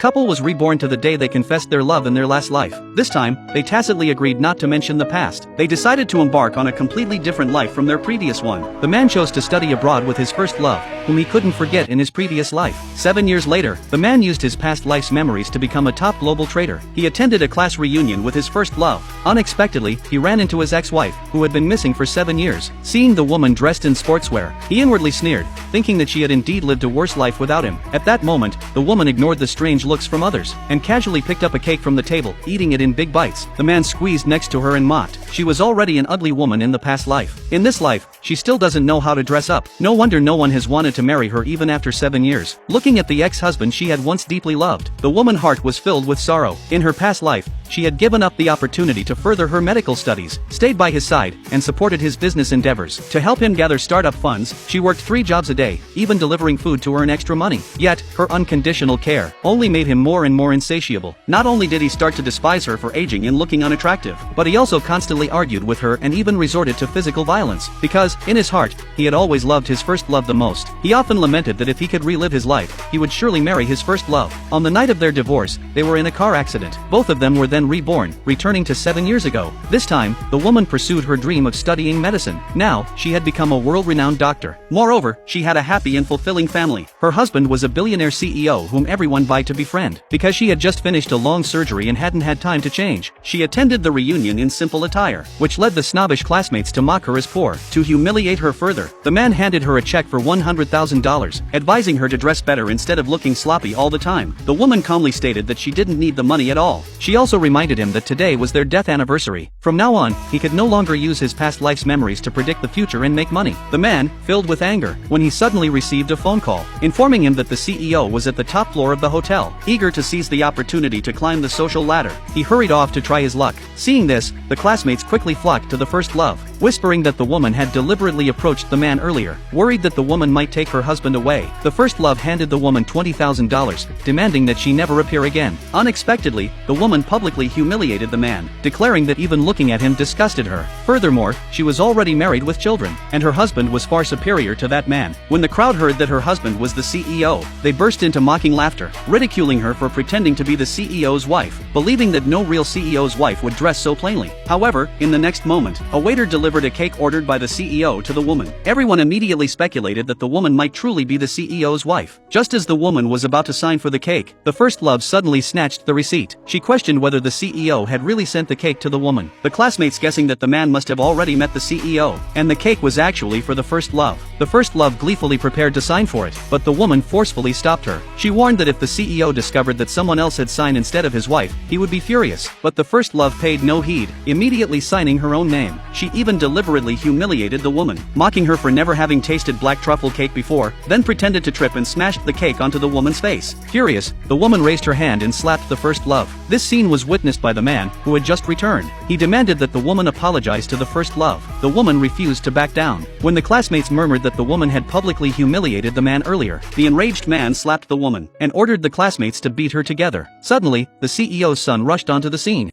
couple was reborn to the day they confessed their love in their last life. This time, they tacitly agreed not to mention the past. They decided to embark on a completely different life from their previous one. The man chose to study abroad with his first love, whom he couldn't forget in his previous life. 7 years later, the man used his past life's memories to become a top global trader. He attended a class reunion with his first love. Unexpectedly, he ran into his ex-wife, who had been missing for 7 years. Seeing the woman dressed in sportswear, he inwardly sneered, thinking that she had indeed lived a worse life without him. At that moment, the woman ignored the strange looks from others, and casually picked up a cake from the table, eating it in big bites. The man squeezed next to her and mocked. She was already an ugly woman in the past life. In this life, she still doesn't know how to dress up. No wonder no one has wanted to marry her even after 7 years. Looking at the ex-husband she had once deeply loved, the woman's heart was filled with sorrow. In her past life, she had given up the opportunity to further her medical studies, stayed by his side, and supported his business endeavors. To help him gather startup funds, she worked 3 jobs a day, even delivering food to earn extra money. Yet, her unconditional care only made him more and more insatiable. Not only did he start to despise her for aging and looking unattractive, but he also constantly argued with her and even resorted to physical violence. Because, in his heart, he had always loved his first love the most. He often lamented that if he could relive his life, he would surely marry his first love. On the night of their divorce, they were in a car accident. Both of them were then reborn, returning to 7 years ago. This time, the woman pursued her dream of studying medicine. Now, she had become a world-renowned doctor. Moreover, she had a happy and fulfilling family. Her husband was a billionaire CEO whom everyone vied to befriend. Because she had just finished a long surgery and hadn't had time to change, she attended the reunion in simple attire, which led the snobbish classmates to mock her as poor. To humiliate her further, the man handed her a check for $100,000, advising her to dress better instead of looking sloppy all the time. The woman calmly stated that she didn't need the money at all. She also reminded him that today was their death anniversary. From now on, he could no longer use his past life's memories to predict the future and make money. The man, filled with anger, when he suddenly received a phone call, informing him that the CEO was at the top floor of the hotel. Eager to seize the opportunity to climb the social ladder, he hurried off to try his luck. Seeing this, the classmates quickly flocked to the first love, whispering that the woman had deliberately approached the man earlier. Worried that the woman might take her husband away, the first love handed the woman $20,000, demanding that she never appear again. Unexpectedly, the woman publicly humiliated the man, declaring that even looking at him disgusted her. Furthermore, she was already married with children, and her husband was far superior to that man. When the crowd heard that her husband was the CEO, they burst into mocking laughter, ridiculing her for pretending to be the CEO's wife, believing that no real CEO's wife would dress so plainly. However, in the next moment, a waiter delivered a cake ordered by the CEO to the woman. Everyone immediately speculated that the woman might truly be the CEO's wife. Just as the woman was about to sign for the cake, the first love suddenly snatched the receipt. She questioned whether the CEO had really sent the cake to the woman. The classmates guessing that the man must have already met the CEO, and the cake was actually for the first love. The first love gleefully prepared to sign for it, but the woman forcefully stopped her. She warned that if the CEO discovered that someone else had signed instead of his wife, he would be furious. But the first love paid no heed, immediately signing her own name. She even deliberately humiliated the woman, mocking her for never having tasted black truffle cake before, then pretended to trip and smashed the cake onto the woman's face. Furious, the woman raised her hand and slapped the first love. This scene was witnessed by the man, who had just returned. He demanded that the woman apologize to the first love. The woman refused to back down. When the classmates murmured that the woman had publicly humiliated the man earlier, the enraged man slapped the woman, and ordered the classmates to beat her together. Suddenly, the CEO's son rushed onto the scene.